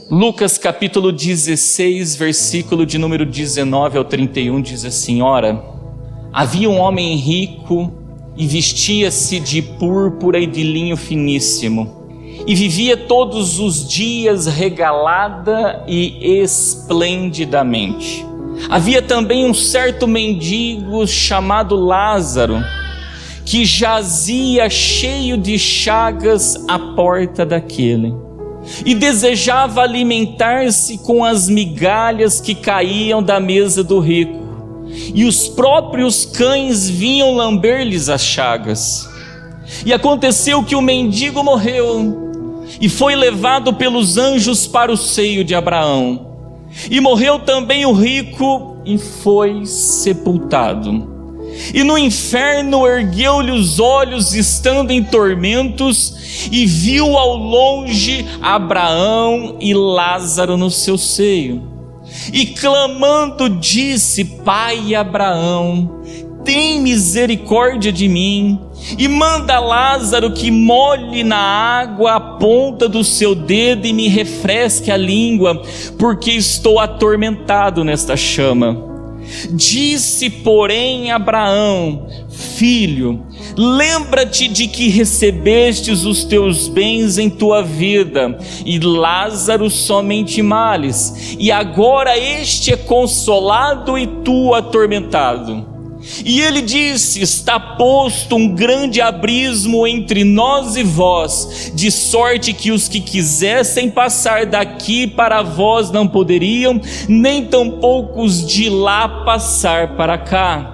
Lucas capítulo 16, versículo de número 19 ao 31 diz assim: Ora, havia um homem rico e vestia-se de púrpura e de linho finíssimo, e vivia todos os dias regalada e esplendidamente. Havia também um certo mendigo chamado Lázaro, que jazia cheio de chagas à porta daquele, e desejava alimentar-se com as migalhas que caíam da mesa do rico, e os próprios cães vinham lamber-lhes as chagas. E aconteceu que o mendigo morreu, e foi levado pelos anjos para o seio de Abraão. E morreu também o rico, e foi sepultado. E no inferno ergueu-lhe os olhos, estando em tormentos, e viu ao longe Abraão e Lázaro no seu seio. E clamando disse: Pai Abraão, tem misericórdia de mim, e manda Lázaro que molhe na água a ponta do seu dedo e me refresque a língua, porque estou atormentado nesta chama. Disse, porém, Abraão: Filho, lembra-te de que recebestes os teus bens em tua vida, e Lázaro somente males, e agora este é consolado e tu atormentado. E ele disse: está posto um grande abismo entre nós e vós, de sorte que os que quisessem passar daqui para vós não poderiam, nem tampouco os de lá passar para cá.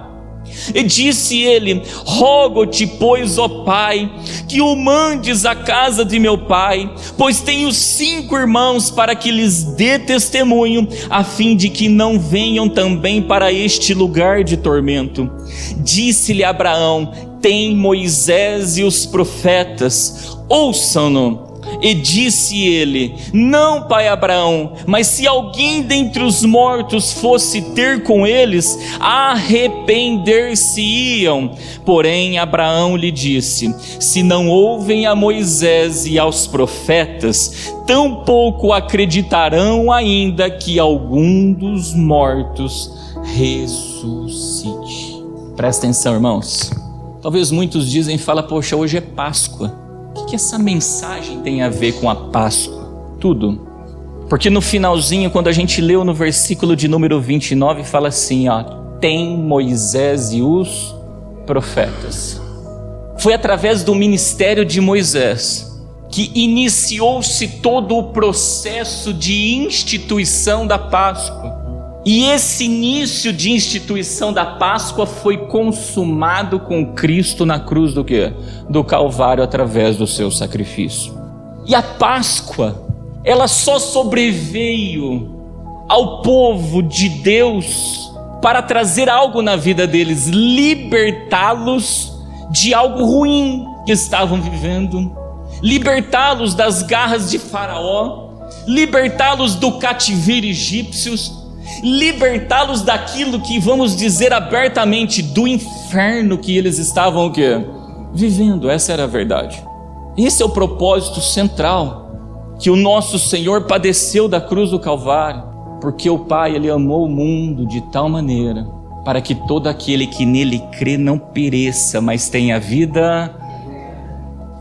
E disse ele: rogo-te, pois, ó Pai, que o mandes à casa de meu pai, pois tenho 5 irmãos, para que lhes dê testemunho, a fim de que não venham também para este lugar de tormento. Disse-lhe Abraão: tem Moisés e os profetas, ouçam-no. E disse ele: não, pai Abraão, mas se alguém dentre os mortos fosse ter com eles, arrepender-se-iam. Porém Abraão lhe disse: se não ouvem a Moisés e aos profetas, tampouco acreditarão ainda que algum dos mortos ressuscite. Presta atenção, irmãos. Talvez muitos dizem, poxa, hoje é Páscoa. O que essa mensagem tem a ver com a Páscoa? Tudo. Porque no finalzinho, quando a gente leu no versículo de número 29, fala assim, tem Moisés e os profetas. Foi através do ministério de Moisés que iniciou-se todo o processo de instituição da Páscoa. E esse início de instituição da Páscoa foi consumado com Cristo na cruz do quê? Do Calvário, através do seu sacrifício. E a Páscoa, ela só sobreveio ao povo de Deus para trazer algo na vida deles, libertá-los de algo ruim que estavam vivendo, libertá-los das garras de Faraó, libertá-los do cativeiro egípcio, libertá-los daquilo que, vamos dizer abertamente, do inferno que eles estavam o quê? Vivendo. Essa era a verdade. Esse é o propósito central, que o nosso Senhor padeceu da cruz do Calvário, porque o Pai, Ele amou o mundo de tal maneira, para que todo aquele que nele crê não pereça, mas tenha vida.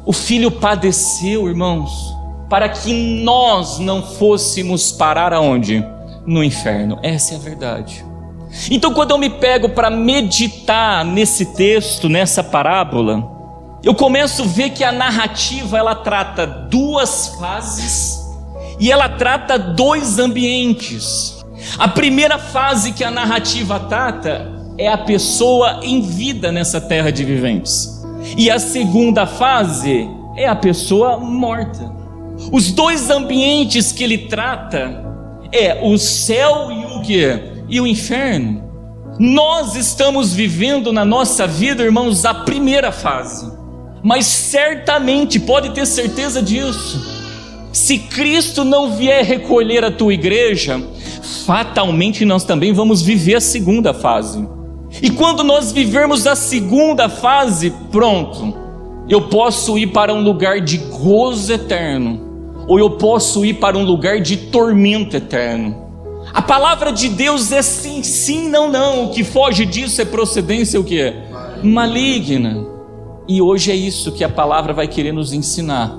O Filho padeceu, irmãos, para que nós não fôssemos parar aonde? No inferno. Essa é a verdade. Então, quando eu me pego para meditar nesse texto, nessa parábola, eu começo a ver que a narrativa, ela trata 2 fases e ela trata 2 ambientes. A primeira fase que a narrativa trata é a pessoa em vida nessa terra de viventes, e a segunda fase é a pessoa morta. Os 2 ambientes que ele trata é o céu e o quê? E o inferno. Nós estamos vivendo na nossa vida, irmãos, a primeira fase. Mas certamente, pode ter certeza disso, se Cristo não vier recolher a tua igreja, fatalmente nós também vamos viver a segunda fase. E quando nós vivermos a segunda fase, pronto, eu posso ir para um lugar de gozo eterno, ou eu posso ir para um lugar de tormento eterno. A palavra de Deus é sim, sim, não, não. O que foge disso é procedência o quê? Maligna. E hoje é isso que a palavra vai querer nos ensinar.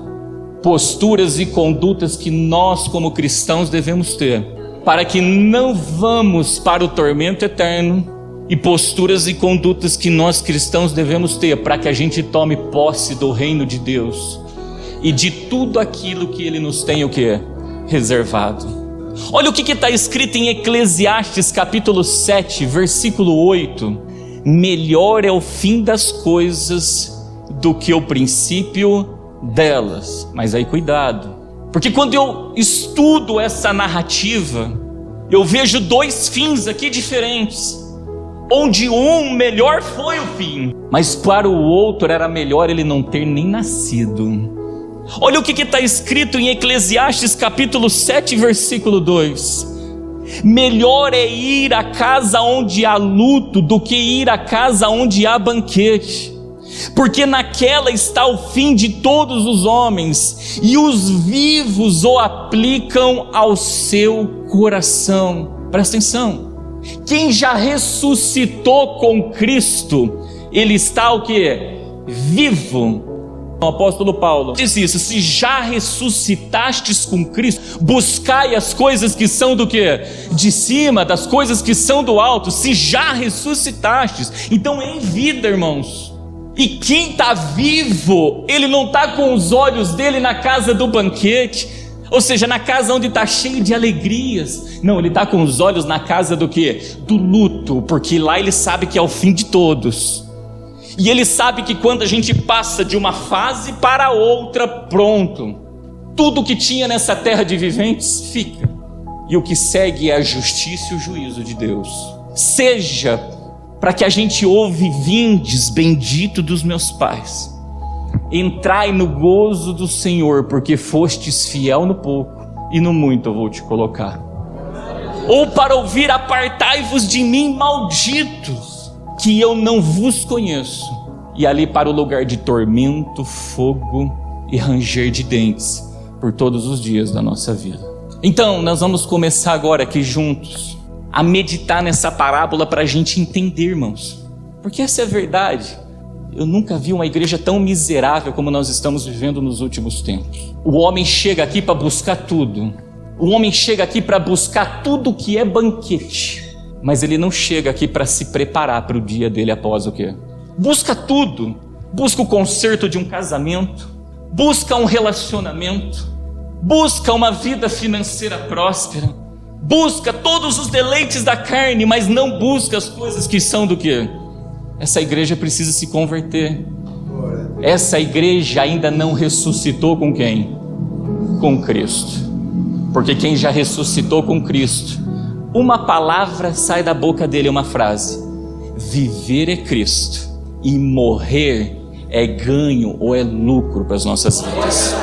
Posturas e condutas que nós como cristãos devemos ter, para que não vamos para o tormento eterno, e posturas e condutas que nós cristãos devemos ter, para que a gente tome posse do reino de Deus, e de tudo aquilo que Ele nos tem o quê? Reservado. Olha o que está escrito em Eclesiastes capítulo 7, versículo 8. Melhor é o fim das coisas do que o princípio delas. Mas aí cuidado, porque quando eu estudo essa narrativa, eu vejo dois fins aqui diferentes, onde um melhor foi o fim, mas para o outro era melhor ele não ter nem nascido. Olha o que está escrito em Eclesiastes capítulo 7, versículo 2. Melhor é ir à casa onde há luto do que ir à casa onde há banquete, porque naquela está o fim de todos os homens, e os vivos o aplicam ao seu coração. Presta atenção, quem já ressuscitou com Cristo, ele está o quê? Vivo. O apóstolo Paulo diz isso: se já ressuscitastes com Cristo, buscai as coisas que são do quê? De cima, das coisas que são do alto. Se já ressuscitastes, então é em vida, irmãos. E quem está vivo, ele não está com os olhos dele na casa do banquete, ou seja, na casa onde está cheio de alegrias. Não, ele está com os olhos na casa do quê? Do luto, porque lá ele sabe que é o fim de todos. E ele sabe que quando a gente passa de uma fase para outra, pronto, tudo que tinha nessa terra de viventes fica, e o que segue é a justiça e o juízo de Deus. Seja para que a gente ouve: vindes, bendito dos meus pais, entrai no gozo do Senhor, porque fostes fiel no pouco, e no muito eu vou te colocar. Ou para ouvir: apartai-vos de mim, malditos, que eu não vos conheço. E ali para o lugar de tormento, fogo e ranger de dentes por todos os dias da nossa vida. Então nós vamos começar agora aqui juntos a meditar nessa parábola para a gente entender, irmãos, porque essa é a verdade. Eu nunca vi uma igreja tão miserável como nós estamos vivendo nos últimos tempos. O homem chega aqui para buscar tudo. O homem chega aqui para buscar tudo que é banquete, mas ele não chega aqui para se preparar para o dia dele após o quê? Busca tudo. Busca o conserto de um casamento, busca um relacionamento, busca uma vida financeira próspera, busca todos os deleites da carne, mas não busca as coisas que são do quê? Essa igreja precisa se converter. Essa igreja ainda não ressuscitou com quem? Com Cristo. Porque quem já ressuscitou com Cristo, uma palavra sai da boca dele, uma frase: viver é Cristo e morrer é ganho ou é lucro para as nossas vidas.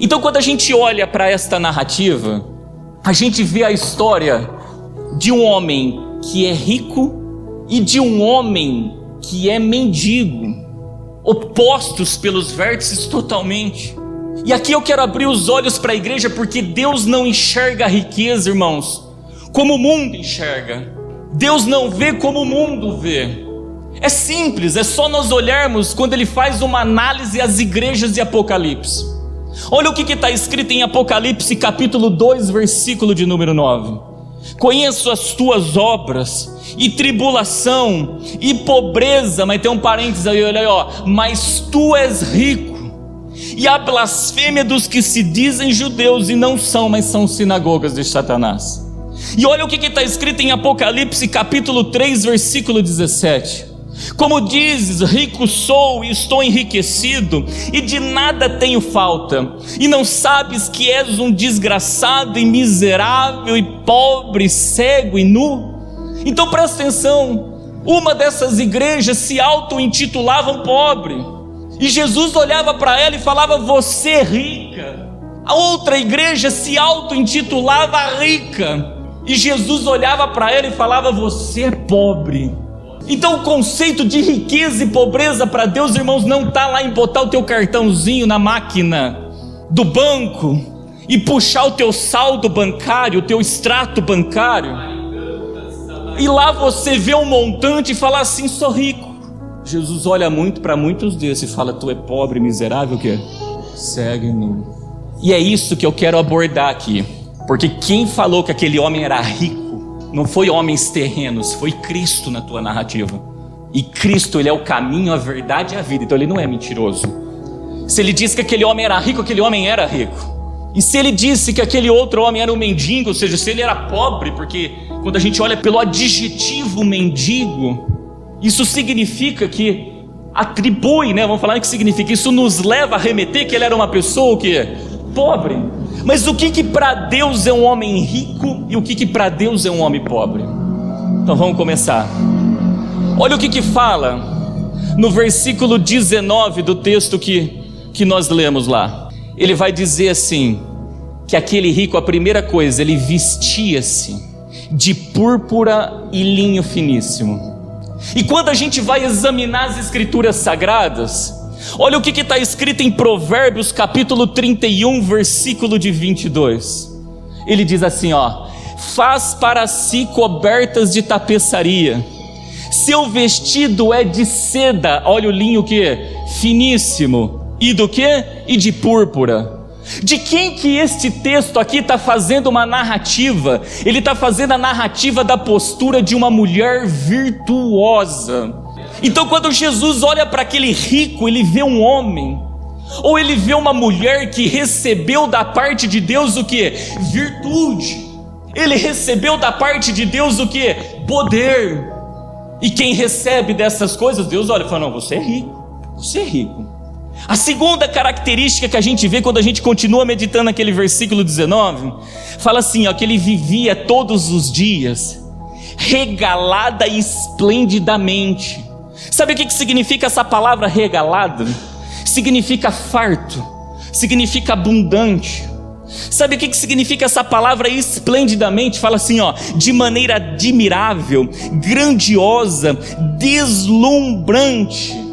Então quando a gente olha para esta narrativa, a gente vê a história de um homem que é rico e de um homem que é mendigo, opostos pelos vértices totalmente. E aqui eu quero abrir os olhos para a igreja, porque Deus não enxerga a riqueza, irmãos, como o mundo enxerga. Deus não vê como o mundo vê. É simples, é só nós olharmos quando Ele faz uma análise às igrejas de Apocalipse. Olha o que está escrito em Apocalipse capítulo 2, versículo de número 9. Conheço as tuas obras, e tribulação, e pobreza, mas tem um parênteses aí, olha aí, ó, mas tu és rico, e a blasfêmia dos que se dizem judeus e não são, mas são sinagogas de Satanás. E olha o que está escrito em Apocalipse capítulo 3, versículo 17. Como dizes, rico sou e estou enriquecido, e de nada tenho falta, e não sabes que és um desgraçado e miserável, e pobre, cego e nu? Então presta atenção, uma dessas igrejas se auto-intitulavam pobre, e Jesus olhava para ela e falava: você é rica. A outra igreja se auto-intitulava rica, e Jesus olhava para ela e falava: você é pobre. Então o conceito de riqueza e pobreza para Deus, irmãos, não está lá em botar o teu cartãozinho na máquina do banco e puxar o teu saldo bancário, o teu extrato bancário, e lá você vê um montante e fala assim: sou rico. Jesus olha muito para muitos desses e fala: tu é pobre, miserável, o quê? Segue-me. E é isso que eu quero abordar aqui, porque quem falou que aquele homem era rico não foi homens terrenos, foi Cristo na tua narrativa. E Cristo, ele é o caminho, a verdade e a vida, então ele não é mentiroso. Se ele disse que aquele homem era rico, aquele homem era rico. E se ele disse que aquele outro homem era um mendigo, ou seja, se ele era pobre, porque quando a gente olha pelo adjetivo mendigo, isso significa que atribui, né? Vamos falar o que significa. Isso nos leva a remeter que ele era uma pessoa que pobre. Mas o que para Deus é um homem rico e o que para Deus é um homem pobre? Então vamos começar. Olha o que fala no versículo 19 do texto que nós lemos lá. Ele vai dizer assim, que aquele rico, a primeira coisa, ele vestia-se de púrpura e linho finíssimo. E quando a gente vai examinar as escrituras sagradas, olha o que está escrito em Provérbios capítulo 31, versículo de 22. Ele diz assim, ó: faz para si cobertas de tapeçaria, seu vestido é de seda, olha o linho que finíssimo, e do que? E de púrpura. De quem que este texto aqui está fazendo uma narrativa? Ele está fazendo a narrativa da postura de uma mulher virtuosa. Então quando Jesus olha para aquele rico, ele vê um homem, ou ele vê uma mulher que recebeu da parte de Deus o que? Virtude. Ele recebeu da parte de Deus o que? Poder. E quem recebe dessas coisas, Deus olha e fala: não, você é rico, você é rico. A segunda característica que a gente vê quando a gente continua meditando naquele versículo 19, fala assim, ó, que ele vivia todos os dias regalada e esplendidamente. Sabe o que significa essa palavra regalada? Significa farto, significa abundante. Sabe o que significa essa palavra esplendidamente? Fala assim, ó, de maneira admirável, grandiosa, deslumbrante.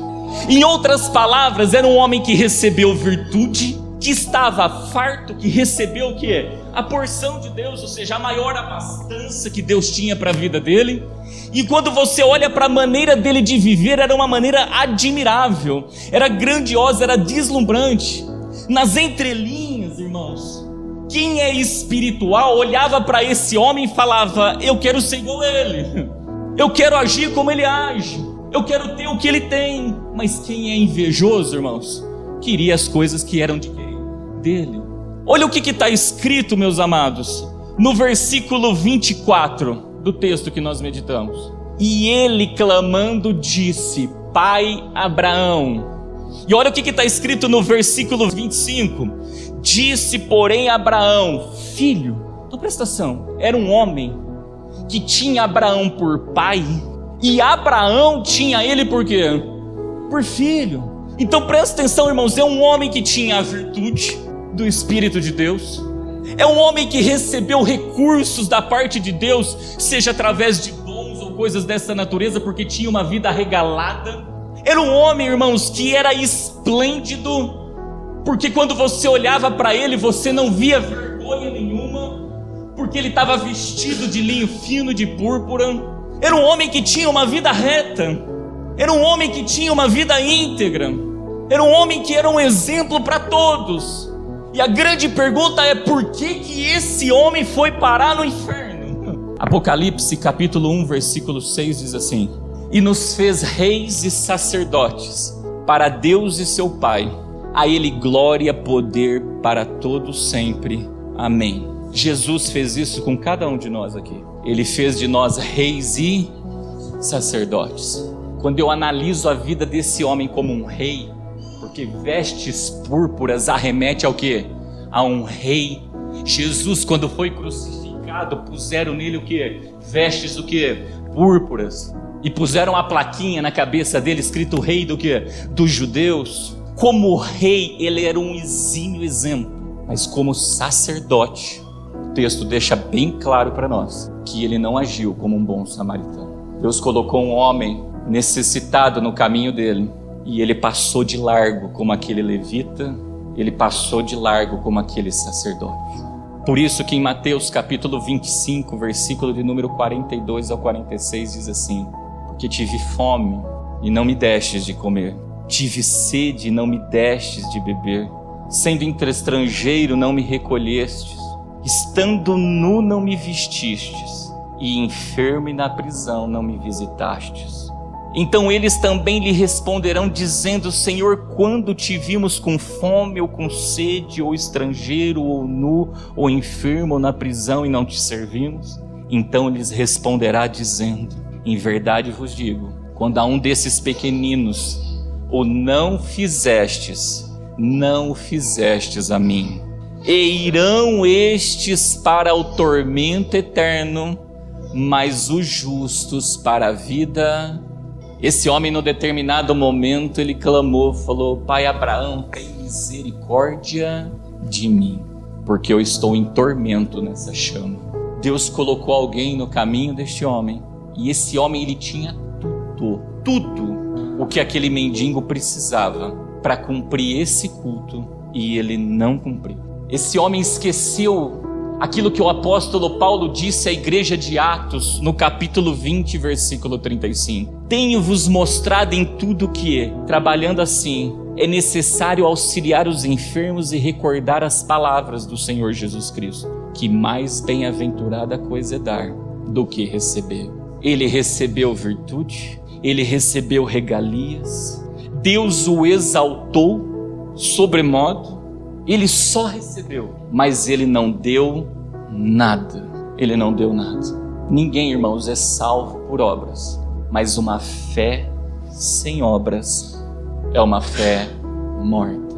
Em outras palavras, era um homem que recebeu virtude, que estava farto, que recebeu o quê? A porção de Deus, ou seja, a maior abastança que Deus tinha para a vida dele. E quando você olha para a maneira dele de viver, era uma maneira admirável, era grandiosa, era deslumbrante. Nas entrelinhas, irmãos, quem é espiritual olhava para esse homem e falava: eu quero ser igual a ele, eu quero agir como ele age, eu quero ter o que ele tem. Mas quem é invejoso, irmãos, queria as coisas que eram de quem? Dele. Olha o que está escrito, meus amados, no versículo 24 do texto que nós meditamos. E ele clamando disse: Pai Abraão. E olha o que está escrito no versículo 25. Disse, porém, Abraão: filho. Então presta atenção, era um homem que tinha Abraão por pai, e Abraão tinha ele por quê? Por filho. Então presta atenção, irmãos, é um homem que tinha a virtude do Espírito de Deus, é um homem que recebeu recursos da parte de Deus, seja através de dons ou coisas dessa natureza, porque tinha uma vida regalada. Era um homem, irmãos, que era esplêndido, porque quando você olhava para ele, você não via vergonha nenhuma, porque ele estava vestido de linho fino, de púrpura. Era um homem que tinha uma vida reta, era um homem que tinha uma vida íntegra, era um homem que era um exemplo para todos. E a grande pergunta é: por que esse homem foi parar no inferno? Apocalipse capítulo 1, versículo 6 diz assim: e nos fez reis e sacerdotes para Deus e seu Pai, a ele glória, poder para todos sempre. Amém. Jesus fez isso com cada um de nós aqui. Ele fez de nós reis e sacerdotes. Quando eu analiso a vida desse homem como um rei, porque vestes púrpuras arremete ao quê? A um rei. Jesus, quando foi crucificado, puseram nele o quê? Vestes o quê? Púrpuras. E puseram a plaquinha na cabeça dele escrito rei do quê? Dos judeus. Como rei, ele era um exímio exemplo. Mas como sacerdote, o texto deixa bem claro para nós que ele não agiu como um bom samaritano. Deus colocou um homem necessitado no caminho dele, e ele passou de largo como aquele levita ele passou de largo como aquele sacerdote. Por isso que em Mateus capítulo 25, versículo de número 42 ao 46 diz assim: porque tive fome e não me destes de comer, tive sede e não me destes de beber, sendo estrangeiro não me recolhestes, estando nu não me vestistes, e enfermo e na prisão não me visitastes. Então eles também lhe responderão dizendo: Senhor, quando te vimos com fome ou com sede, ou estrangeiro, ou nu, ou enfermo, ou na prisão e não te servimos? Então lhes responderá dizendo: em verdade vos digo, quando a um desses pequeninos o não fizestes a mim. E irão estes para o tormento eterno, mas os justos para a vida. Esse homem, no determinado momento, ele clamou, falou: Pai Abraão, tem misericórdia de mim, porque eu estou em tormento nessa chama. Deus colocou alguém no caminho deste homem, e esse homem, ele tinha tudo o que aquele mendigo precisava para cumprir esse culto, e ele não cumpriu. Esse homem esqueceu aquilo que o apóstolo Paulo disse à igreja de Atos, no capítulo 20, versículo 35. Tenho-vos mostrado em tudo que, trabalhando assim, é necessário auxiliar os enfermos e recordar as palavras do Senhor Jesus Cristo, que mais bem-aventurada coisa é dar do que receber. Ele recebeu virtude, ele recebeu regalias, Deus o exaltou sobremodo. Ele só recebeu, mas ele não deu nada. Ele não deu nada. Ninguém, irmãos, é salvo por obras, mas uma fé sem obras é uma fé morta.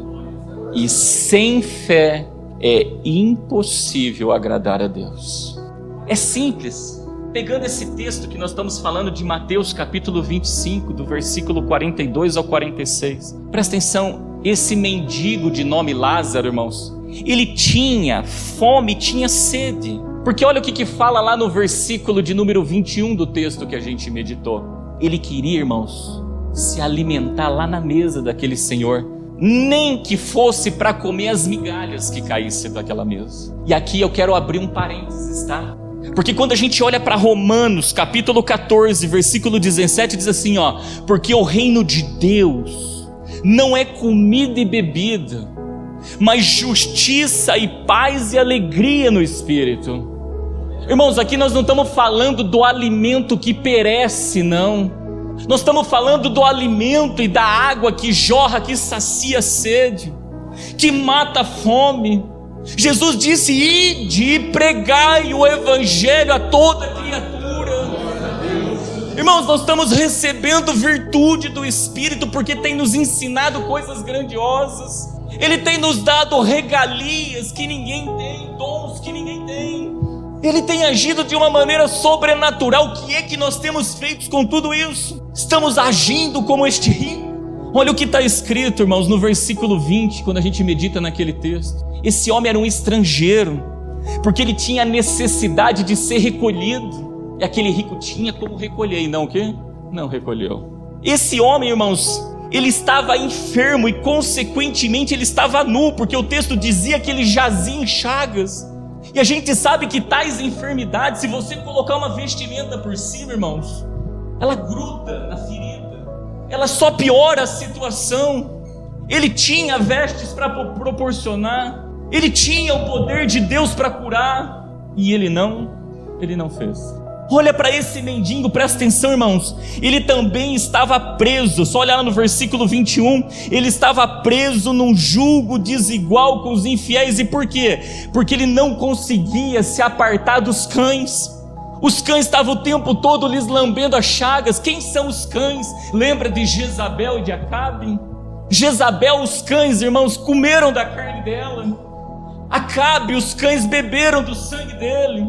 E sem fé é impossível agradar a Deus. É simples. Pegando esse texto que nós estamos falando de Mateus capítulo 25, do versículo 42 ao 46. Presta atenção. Esse mendigo de nome Lázaro, irmãos, ele tinha fome, tinha sede. Porque olha o que fala lá no versículo de número 21 do texto que a gente meditou. Ele queria, irmãos, se alimentar lá na mesa daquele senhor, nem que fosse para comer as migalhas que caíssem daquela mesa. E aqui eu quero abrir um parênteses, tá? Porque quando a gente olha para Romanos capítulo 14, versículo 17, diz assim, ó: porque o reino de Deus não é comida e bebida, mas justiça e paz e alegria no Espírito. Irmãos, aqui nós não estamos falando do alimento que perece, não. Nós estamos falando do alimento e da água que jorra, que sacia a sede, que mata a fome. Jesus disse: ide e pregai o evangelho a toda criatura. Irmãos, nós estamos recebendo virtude do Espírito, porque tem nos ensinado coisas grandiosas. Ele tem nos dado regalias que ninguém tem, dons que ninguém tem. Ele tem agido de uma maneira sobrenatural. O que é que nós temos feito com tudo isso? Estamos agindo como este rico? Olha o que está escrito, irmãos, no versículo 20, quando a gente medita naquele texto. Esse homem era um estrangeiro, porque ele tinha necessidade de ser recolhido. E aquele rico tinha como recolher, e não o quê? Não recolheu. Esse homem, irmãos, ele estava enfermo e consequentemente ele estava nu, porque o texto dizia que ele jazia em chagas. E a gente sabe que tais enfermidades, se você colocar uma vestimenta por cima, irmãos, ela gruda na ferida, ela só piora a situação. Ele tinha vestes para proporcionar, ele tinha o poder de Deus para curar, e ele não fez. Olha para esse mendigo, presta atenção, irmãos. Ele também estava preso. Só olhar lá no versículo 21. Ele estava preso num jugo desigual com os infiéis. E por quê? Porque ele não conseguia se apartar dos cães. Os cães estavam o tempo todo lhes lambendo as chagas. Quem são os cães? Lembra de Jezabel e de Acabe? Jezabel, os cães, irmãos, comeram da carne dela. Acabe, os cães beberam do sangue dele.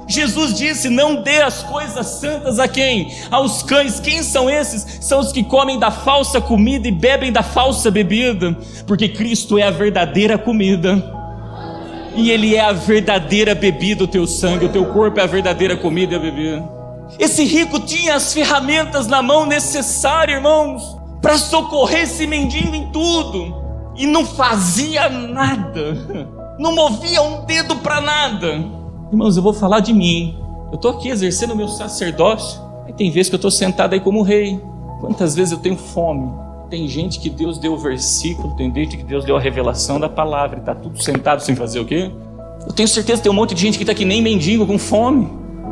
Jesus disse: não dê as coisas santas a quem? Aos cães. Quem são esses? São os que comem da falsa comida e bebem da falsa bebida, porque Cristo é a verdadeira comida, e Ele é a verdadeira bebida, o teu sangue, o teu corpo é a verdadeira comida e a bebida. Esse rico tinha as ferramentas na mão necessárias, irmãos, para socorrer esse mendigo em tudo. e não fazia nada, não movia um dedo para nada. Irmãos, eu vou falar de mim. Eu estou aqui exercendo o meu sacerdócio, e tem vezes que eu estou sentado aí como rei. Quantas vezes eu tenho fome? Tem gente que Deus deu o versículo, tem gente que Deus deu a revelação da palavra, e está tudo sentado sem fazer o quê? Eu tenho certeza que tem um monte de gente que está que nem mendigo, com fome,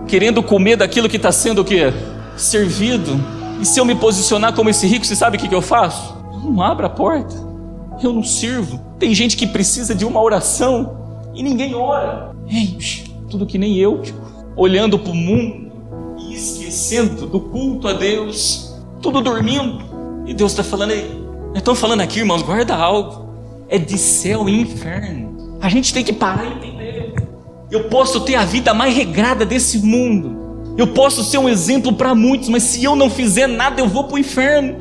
querendo comer daquilo que está sendo o quê? Servido. E se eu me posicionar como esse rico, você sabe o que eu faço? Eu não abro a porta, eu não sirvo. Tem gente que precisa de uma oração e ninguém ora. Ei, tudo que nem eu, olhando para o mundo e esquecendo do culto a Deus, tudo dormindo. E Deus está falando aí, estão falando aqui, irmãos, guarda algo, é de céu e inferno. A gente tem que parar e entender. Eu posso ter a vida mais regrada desse mundo, eu posso ser um exemplo para muitos, mas se eu não fizer nada, eu vou para o inferno.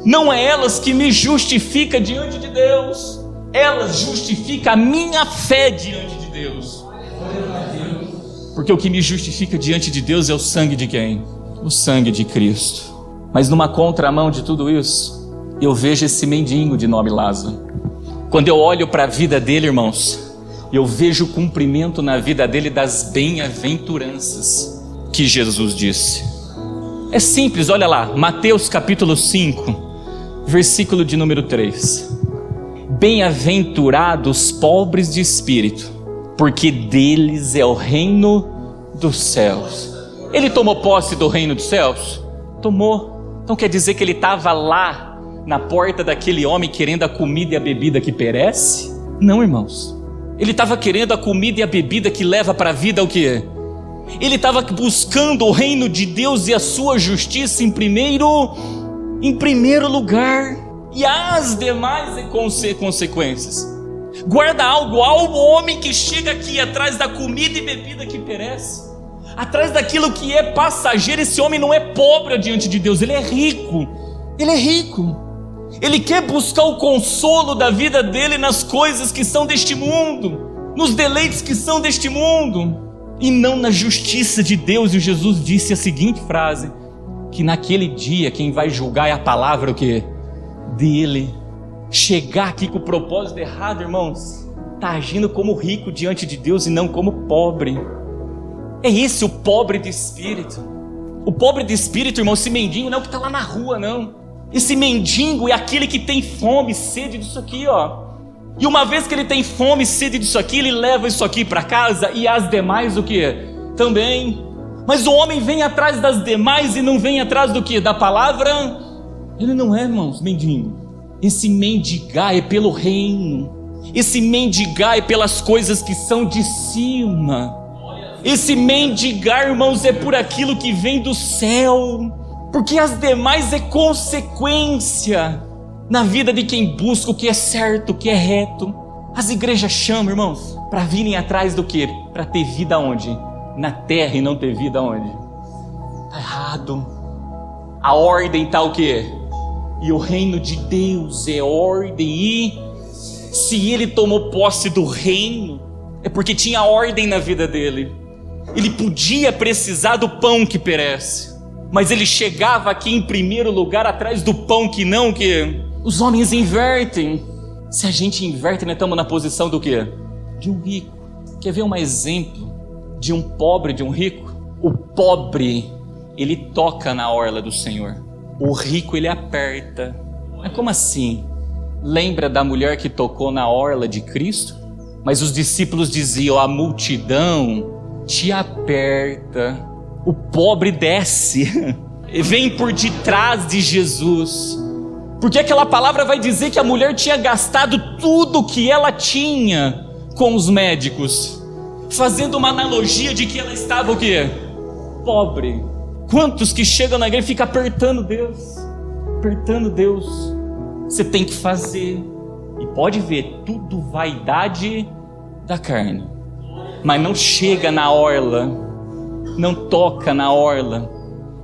Não é elas que me justificam diante de Deus, elas justificam a minha fé diante de Deus. Porque o que me justifica diante de Deus é o sangue de quem? O sangue de Cristo. Mas numa contramão de tudo isso, eu vejo esse mendigo de nome Lázaro. Quando eu olho para a vida dele, irmãos, eu vejo o cumprimento na vida dele das bem-aventuranças que Jesus disse. É simples, olha lá, Mateus capítulo 5, versículo de número 3. Bem-aventurados pobres de espírito, porque deles é o reino dos céus. Ele tomou posse do reino dos céus? Tomou. Então quer dizer que ele estava lá na porta daquele homem querendo a comida e a bebida que perece? Não, irmãos. Ele estava querendo a comida e a bebida que leva para a vida o quê? Ele estava buscando o reino de Deus e a sua justiça em primeiro lugar, e as demais consequências. Guarda algo, ao homem que chega aqui atrás da comida e bebida que perece, atrás daquilo que é passageiro. Esse homem não é pobre diante de Deus, ele é rico. Ele é rico. Ele quer buscar o consolo da vida dele nas coisas que são deste mundo, nos deleites que são deste mundo, e não na justiça de Deus. E Jesus disse a seguinte frase, que naquele dia quem vai julgar é a palavra o quê? Dele. Chegar aqui com o propósito errado, irmãos, está agindo como rico diante de Deus e não como pobre. É esse o pobre de espírito. O pobre de espírito, irmão, esse mendigo não é o que está lá na rua, não. Esse mendigo é aquele que tem fome e sede disso aqui, ó. E uma vez que ele tem fome e sede disso aqui, ele leva isso aqui para casa, e as demais o que? Também. Mas o homem vem atrás das demais e não vem atrás do que? Da palavra? Ele não é, irmãos, mendigo. Esse mendigar é pelo reino. Esse mendigar é pelas coisas que são de cima. Esse mendigar, irmãos, é por aquilo que vem do céu. Porque as demais é consequência na vida de quem busca o que é certo, o que é reto. As igrejas chamam, irmãos, para virem atrás do quê? Para ter vida onde? Na terra, e não ter vida onde? Está errado. A ordem está o quê? E o reino de Deus é ordem, e se ele tomou posse do reino, é porque tinha ordem na vida dele. Ele podia precisar do pão que perece, mas ele chegava aqui em primeiro lugar atrás do pão que não, que os homens invertem. Se a gente inverte, nós estamos na posição do quê? De um rico. Quer ver um exemplo de um pobre, de um rico? O pobre, ele toca na orla do Senhor. O rico, ele aperta. Mas como assim? Lembra da mulher que tocou na orla de Cristo? Mas os discípulos diziam, a multidão te aperta. O pobre desce, vem por detrás de Jesus. Porque aquela palavra vai dizer que a mulher tinha gastado tudo que ela tinha com os médicos, fazendo uma analogia de que ela estava o quê? Pobre. Quantos que chegam na igreja e ficam apertando Deus? Apertando Deus. Você tem que fazer. E pode ver, tudo vaidade da carne. Mas não chega na orla, não toca na orla.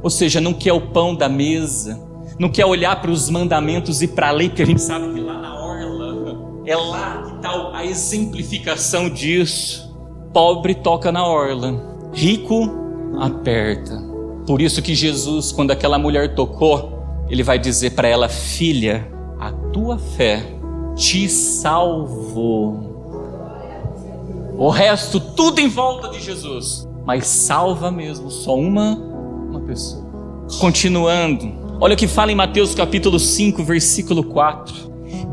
Ou seja, não quer o pão da mesa, não quer olhar para os mandamentos e para a lei, porque a gente sabe que lá na orla, é lá que está a exemplificação disso. Pobre toca na orla, rico aperta. Por isso que Jesus, quando aquela mulher tocou, ele vai dizer para ela, filha, a tua fé te salvo. O resto, tudo em volta de Jesus. Mas salva mesmo só uma pessoa. Continuando, olha o que fala em Mateus capítulo 5, versículo 4.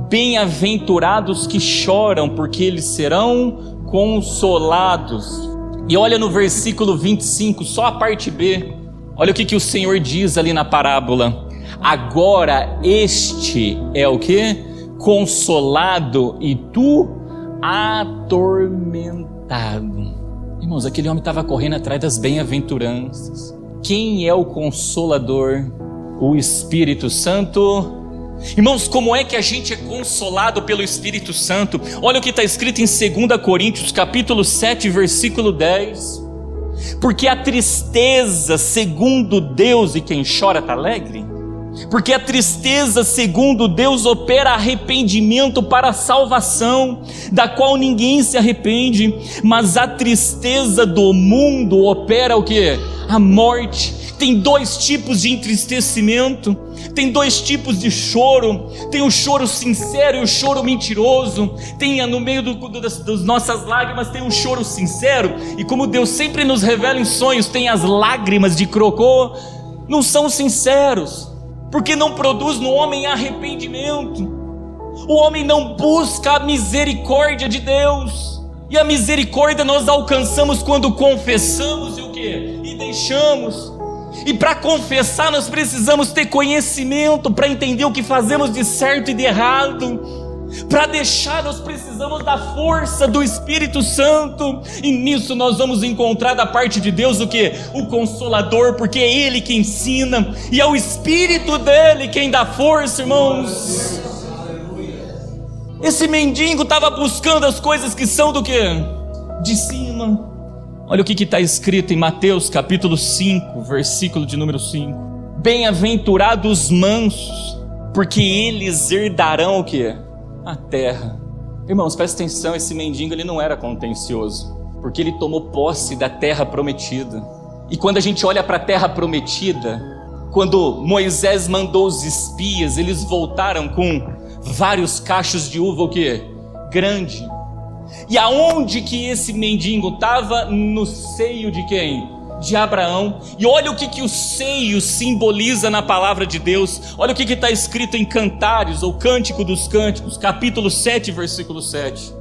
Bem-aventurados que choram, porque eles serão consolados. E olha no versículo 25, só a parte B. Olha o que o Senhor diz ali na parábola. Agora este é o que? Consolado e tu atormentado. Irmãos, aquele homem estava correndo atrás das bem-aventuranças. Quem é o Consolador? O Espírito Santo. Irmãos, como é que a gente é consolado pelo Espírito Santo? Olha o que está escrito em 2 Coríntios capítulo 7, versículo 10. Porque a tristeza segundo Deus, e quem chora está alegre? Porque a tristeza segundo Deus opera arrependimento para a salvação, da qual ninguém se arrepende, mas a tristeza do mundo opera o quê? A morte. Tem dois tipos de entristecimento, tem dois tipos de choro, tem o choro sincero e o choro mentiroso, tem no meio das nossas lágrimas tem um choro sincero, e como Deus sempre nos revela em sonhos, tem as lágrimas de crocô, não são sinceros, porque não produz no homem arrependimento. O homem não busca a misericórdia de Deus, e a misericórdia nós alcançamos quando confessamos e o quê? E deixamos. E para confessar nós precisamos ter conhecimento, para entender o que fazemos de certo e de errado. Para deixar nós precisamos da força do Espírito Santo, e nisso nós vamos encontrar da parte de Deus o que? O Consolador, porque é Ele que ensina, e é o Espírito dEle quem dá força, irmãos. Esse mendigo estava buscando as coisas que são do que? De cima. Olha o que está escrito em Mateus capítulo 5, versículo de número 5. Bem-aventurados os mansos, porque eles herdarão o que? A terra. Irmãos, presta atenção, esse mendigo ele não era contencioso, porque ele tomou posse da terra prometida. E quando a gente olha para a terra prometida, quando Moisés mandou os espias, eles voltaram com vários cachos de uva, o que? Grande. E aonde que esse mendigo estava? No seio de quem? De Abraão. E olha o que o seio simboliza na palavra de Deus. Olha o que está escrito em Cantares, ou Cântico dos Cânticos, capítulo 7, versículo 7.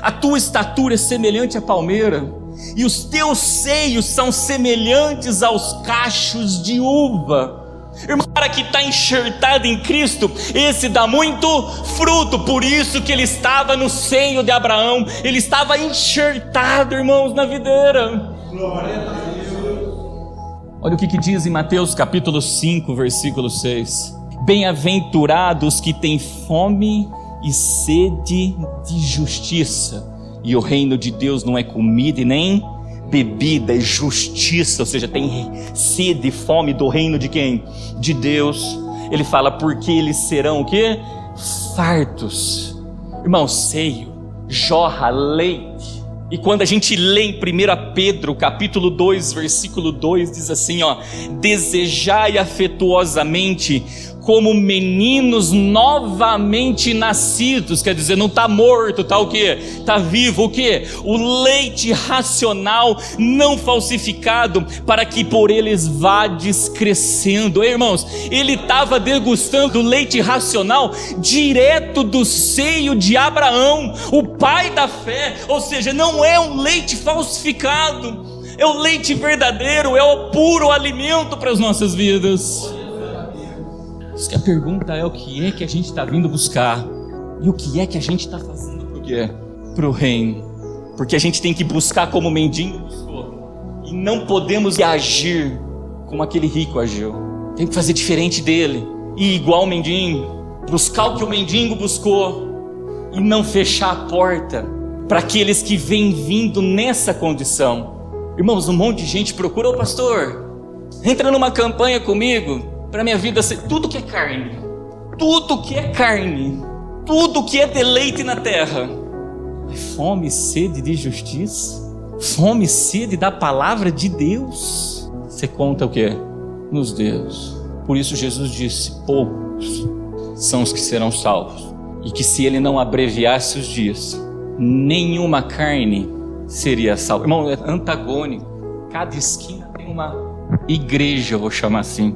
A tua estatura é semelhante à palmeira, e os teus seios são semelhantes aos cachos de uva. Irmão, o cara que está enxertado em Cristo, esse dá muito fruto. Por isso que ele estava no seio de Abraão, ele estava enxertado, irmãos, na videira. Glória a Deus. Olha o que diz em Mateus capítulo 5, versículo 6. Bem-aventurados que têm fome e sede de justiça, e o reino de Deus não é comida e nem bebida, é justiça, ou seja, tem sede e fome do reino de quem? De Deus. Ele fala, porque eles serão o quê? Fartos. Irmão, seio jorra leite. E quando a gente lê em 1 Pedro capítulo 2, versículo 2, diz assim, ó: desejai afetuosamente como meninos novamente nascidos. Quer dizer, não está morto, está o quê? Está vivo, o quê? O leite racional, não falsificado, para que por eles vades crescendo. Ei, irmãos, ele estava degustando o leite racional direto do seio de Abraão, o pai da fé. Ou seja, não é um leite falsificado, é o leite verdadeiro, é o puro alimento para as nossas vidas. Que a pergunta é: o que é que a gente está vindo buscar? E o que é que a gente está fazendo para o quê? Para o reino. Porque a gente tem que buscar como o mendigo buscou, e não podemos agir como aquele rico agiu. Tem que fazer diferente dele, e igual o mendigo, buscar o que o mendigo buscou, e não fechar a porta para aqueles que vêm vindo nessa condição. Irmãos, um monte de gente procura: ô pastor, entra numa campanha comigo para minha vida ser tudo que é carne, tudo que é carne, tudo que é deleite na terra. Fome e sede de justiça, fome e sede da palavra de Deus. Você conta o quê? Nos dedos. Por isso Jesus disse: poucos são os que serão salvos. e que se ele não abreviasse os dias, nenhuma carne seria salva. Irmão, é antagônico. Cada esquina tem uma igreja, eu vou chamar assim,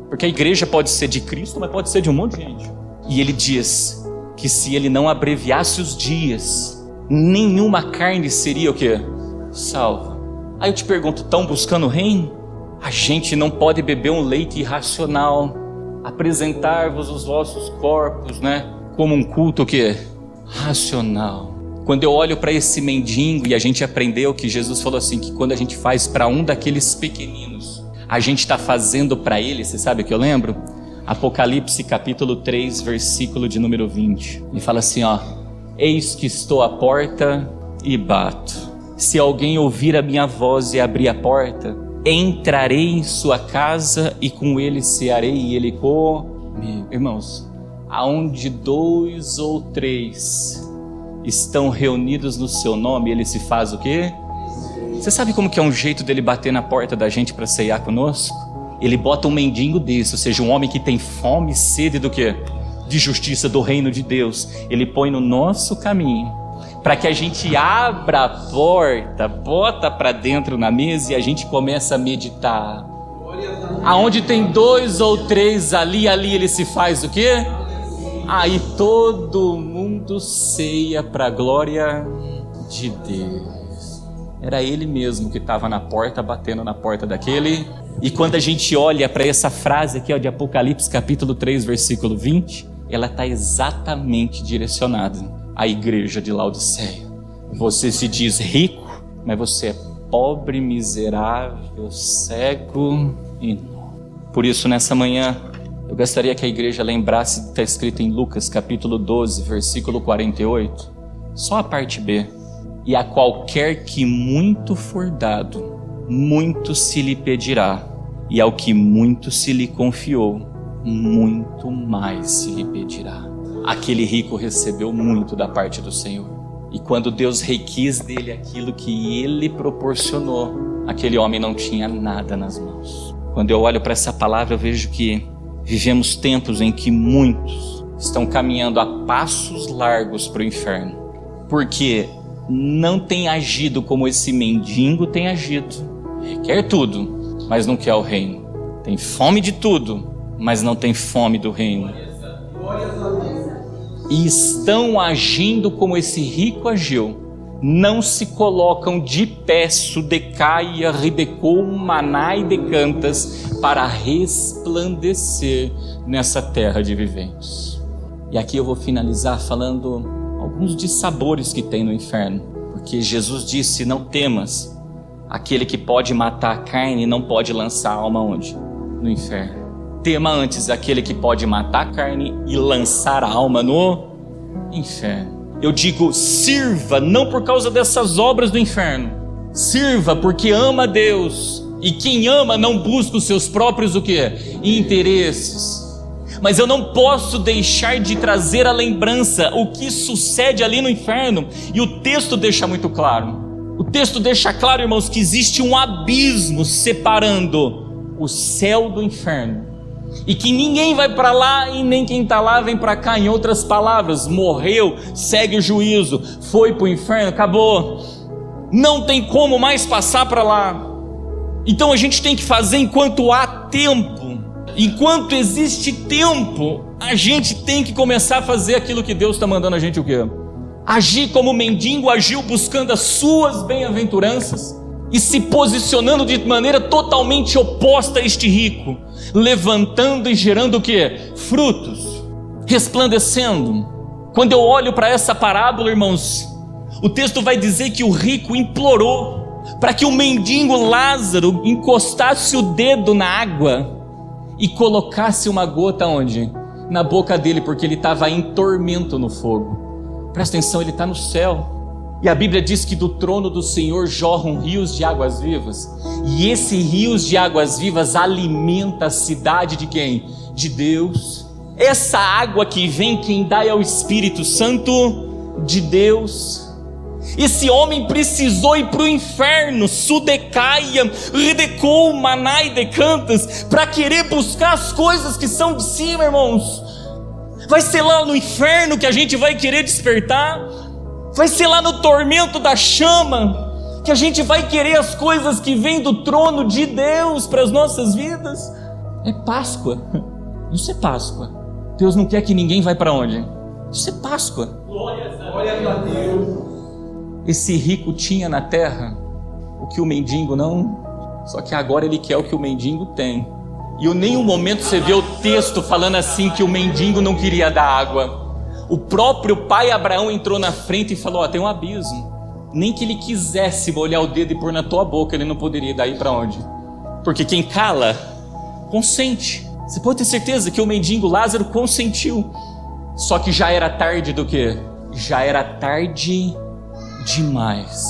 porque a igreja pode ser de Cristo, mas pode ser de um monte de gente. E ele diz que se ele não abreviasse os dias, nenhuma carne seria o quê? Salva. Aí eu te pergunto, estão buscando o reino? A gente não pode beber um leite irracional, apresentar-vos os vossos corpos, né, como um culto o quê? Racional. Quando eu olho para esse mendigo, e a gente aprendeu que Jesus falou assim, que quando a gente faz para um daqueles pequeninos, a gente está fazendo para ele. Você sabe o que eu lembro? Apocalipse capítulo 3, versículo de número 20. Ele fala assim, ó: eis que estou à porta e bato. Se alguém ouvir a minha voz e abrir a porta, entrarei em sua casa e com ele cearei e ele comigo. Irmãos, aonde 2 ou 3 estão reunidos no seu nome, ele se faz o quê? Você sabe como que é um jeito dele bater na porta da gente para ceiar conosco? Ele bota um mendigo desse, ou seja, um homem que tem fome e sede do quê? De justiça, do reino de Deus. Ele põe no nosso caminho, para que a gente abra a porta, bota para dentro na mesa e a gente começa a meditar. Aonde tem 2 ou 3 ali ele se faz o quê? Aí todo mundo ceia para a glória de Deus. Era ele mesmo que estava na porta, batendo na porta daquele. E quando a gente olha para essa frase aqui, ó, de Apocalipse capítulo 3, versículo 20, ela está exatamente direcionada à igreja de Laodiceia. Você se diz rico, mas você é pobre, miserável, cego e nu. Por isso, nessa manhã, eu gostaria que a igreja lembrasse que está escrito em Lucas capítulo 12, versículo 48, só a parte B: e a qualquer que muito for dado, muito se lhe pedirá, e ao que muito se lhe confiou, muito mais se lhe pedirá. Aquele rico recebeu muito da parte do Senhor, e quando Deus requis dele aquilo que ele proporcionou, aquele homem não tinha nada nas mãos. Quando eu olho para essa palavra, eu vejo que vivemos tempos em que muitos estão caminhando a passos largos para o inferno, porque não tem agido como esse mendigo tem agido. Quer tudo, mas não quer o reino. Tem fome de tudo, mas não tem fome do reino. E estão agindo como esse rico agiu. Não se colocam de pé, sudecaia, ridecou, manai decantas, para resplandecer nessa terra de viventes. E aqui eu vou finalizar falando alguns dissabores que tem no inferno, porque Jesus disse: não temas, aquele que pode matar a carne não pode lançar a alma onde? No inferno. Tema antes aquele que pode matar a carne e lançar a alma no inferno. Eu digo, sirva não por causa dessas obras do inferno, sirva porque ama a Deus, e quem ama não busca os seus próprios o quê? Interesses. Mas eu não posso deixar de trazer à lembrança o que sucede ali no inferno, e o texto deixa muito claro. O texto deixa claro, irmãos, que existe um abismo separando o céu do inferno, e que ninguém vai para lá e nem quem está lá vem para cá. Em outras palavras, morreu, segue o juízo, foi para o inferno, acabou, não tem como mais passar para lá. Então a gente tem que fazer enquanto há tempo, enquanto existe tempo, a gente tem que começar a fazer aquilo que Deus está mandando a gente o quê? Agir como o mendigo agiu, buscando as suas bem-aventuranças e se posicionando de maneira totalmente oposta a este rico, levantando e gerando o quê? Frutos, resplandecendo. Quando eu olho para essa parábola, irmãos, o texto vai dizer que o rico implorou para que o mendigo Lázaro encostasse o dedo na água e colocasse uma gota onde? Na boca dele, porque ele estava em tormento no fogo. Presta atenção, ele está no céu. E a Bíblia diz que do trono do Senhor jorram rios de águas vivas. E esse rios de águas vivas alimenta a cidade de quem? De Deus. Essa água que vem, quem dá é o Espírito Santo de Deus. Esse homem precisou ir para o inferno, sudecaia, ridecou, manai decantas, para querer buscar as coisas que são de cima, irmãos. Vai ser lá no inferno que a gente vai querer despertar? Vai ser lá no tormento da chama que a gente vai querer as coisas que vêm do trono de Deus para as nossas vidas? É Páscoa. Isso é Páscoa. Deus não quer que ninguém vá para onde? Isso é Páscoa. Glória a Deus. Esse rico tinha na terra o que o mendigo não, só que agora ele quer o que o mendigo tem. E em nenhum momento você vê o texto falando assim que o mendigo não queria dar água. O próprio pai Abraão entrou na frente e falou: tem um abismo. Nem que ele quisesse molhar o dedo e pôr na tua boca, ele não poderia daí para onde? Porque quem cala, consente. Você pode ter certeza que o mendigo Lázaro consentiu. Só que já era tarde do quê? Já era tarde demais.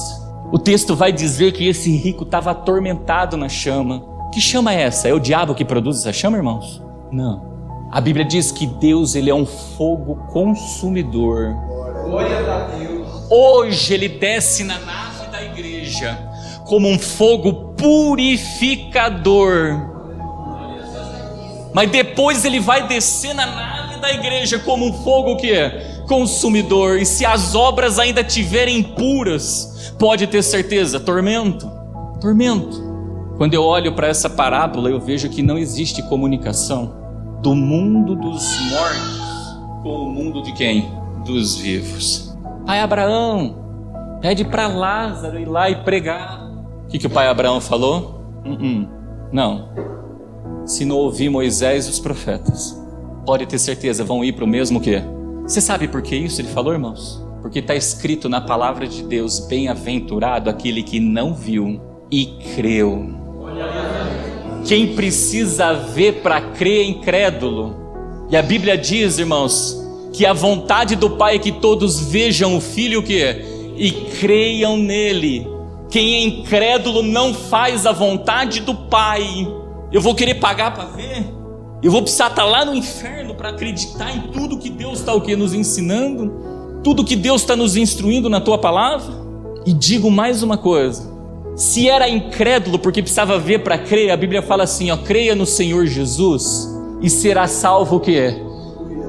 O texto vai dizer que esse rico estava atormentado na chama. Que chama é essa? É o diabo que produz essa chama, irmãos? Não. A Bíblia diz que Deus, ele é um fogo consumidor. Glória a Deus. Hoje ele desce na nave da igreja como um fogo purificador. Mas depois ele vai descer na nave da igreja como um fogo que é consumidor. E se as obras ainda estiverem impuras, pode ter certeza, tormento. Quando eu olho para essa parábola, eu vejo que não existe comunicação do mundo dos mortos com o mundo de quem? Dos vivos. Pai Abraão, pede para Lázaro ir lá e pregar. O que o pai Abraão falou? Não. Se não ouvir Moisés e os profetas, pode ter certeza, vão ir para o mesmo quê? Você sabe por que isso ele falou, irmãos? Porque está escrito na palavra de Deus: bem-aventurado aquele que não viu e creu. Quem precisa ver para crer é incrédulo. E a Bíblia diz, irmãos, que a vontade do Pai é que todos vejam o Filho e creiam nele. Quem é incrédulo não faz a vontade do Pai. Eu vou querer pagar para ver? Eu vou precisar estar lá no inferno para acreditar em tudo que Deus está nos ensinando? Tudo que Deus está nos instruindo na tua palavra? E digo mais uma coisa: se era incrédulo porque precisava ver para crer, a Bíblia fala assim, creia no Senhor Jesus e será salvo o quê?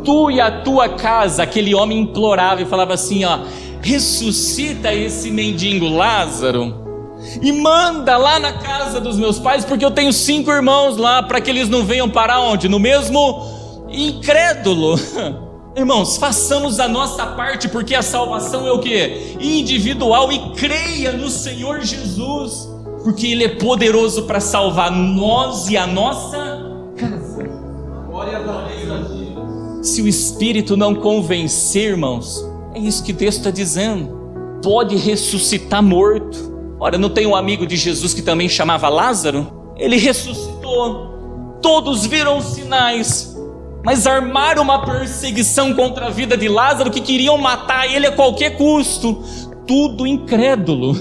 Tu e a tua casa. Aquele homem implorava e falava assim, ressuscita esse mendigo Lázaro e manda lá na casa dos meus pais, porque eu tenho 5 irmãos lá, para que eles não venham parar onde? No mesmo incrédulo. Irmãos, façamos a nossa parte, porque a salvação é o quê? Individual. E creia no Senhor Jesus, porque Ele é poderoso para salvar nós e a nossa casa. Glória a Deus. Se o Espírito não convencer, irmãos, é isso que Deus está dizendo. Pode ressuscitar morto. Ora, não tem um amigo de Jesus que também chamava Lázaro? Ele ressuscitou. Todos viram os sinais, mas armaram uma perseguição contra a vida de Lázaro, que queriam matar ele a qualquer custo. Tudo incrédulo.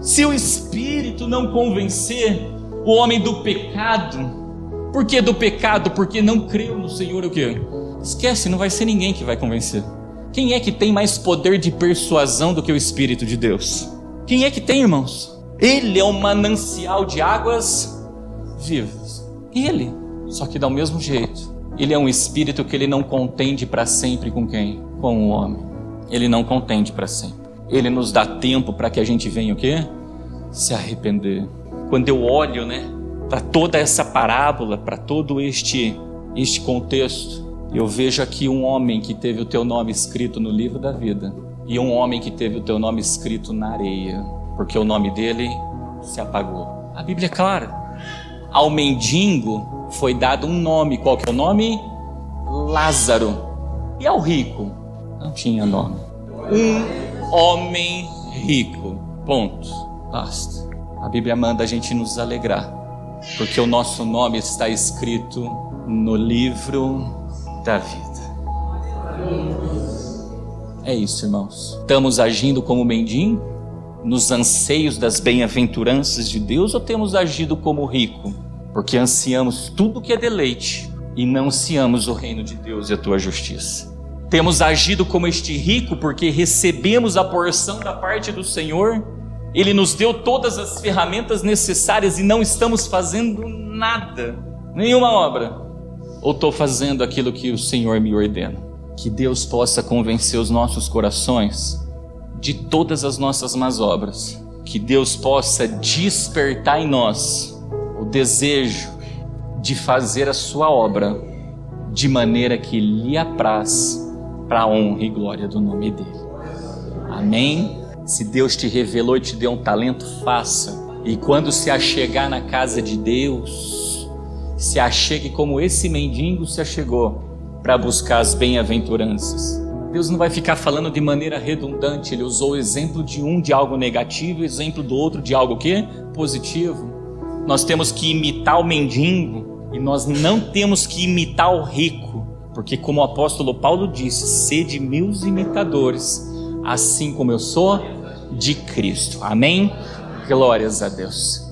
Se o Espírito não convencer o homem do pecado, por que do pecado? Porque não creu no Senhor, o quê? Esquece, não vai ser ninguém que vai convencer. Quem é que tem mais poder de persuasão do que o Espírito de Deus? Quem é que tem, irmãos? Ele é um manancial de águas vivas. Ele. Só que do mesmo jeito, ele é um Espírito que ele não contende para sempre com quem? Com o homem. Ele não contende para sempre. Ele nos dá tempo para que a gente venha o quê? Se arrepender. Quando eu olho, para toda essa parábola, para todo este contexto, eu vejo aqui um homem que teve o teu nome escrito no livro da vida e um homem que teve o teu nome escrito na areia, porque o nome dele se apagou. A Bíblia é clara. Ao mendigo foi dado um nome. Qual que é o nome? Lázaro. E ao rico? Não tinha nome. Um homem rico. Ponto. Basta. A Bíblia manda a gente nos alegrar, porque o nosso nome está escrito no livro da vida. É isso, irmãos. Estamos agindo como mendigo nos anseios das bem-aventuranças de Deus, ou temos agido como rico, porque ansiamos tudo que é deleite e não ansiamos o reino de Deus e a tua justiça? Temos agido como este rico porque recebemos a porção da parte do Senhor, Ele nos deu todas as ferramentas necessárias e não estamos fazendo nada, nenhuma obra? Ou estou fazendo aquilo que o Senhor me ordena? Que Deus possa convencer os nossos corações de todas as nossas más obras. Que Deus possa despertar em nós o desejo de fazer a sua obra de maneira que lhe apraz, para a honra e glória do nome dele. Amém? Se Deus te revelou e te deu um talento, faça. E quando se achegar na casa de Deus, se achegue como esse mendigo se achegou, para buscar as bem-aventuranças. Deus não vai ficar falando de maneira redundante. Ele usou o exemplo de um de algo negativo, o exemplo do outro de algo que? Positivo. Nós temos que imitar o mendigo e nós não temos que imitar o rico, porque como o apóstolo Paulo disse, sede meus imitadores, assim como eu sou de Cristo. Amém? Glórias a Deus.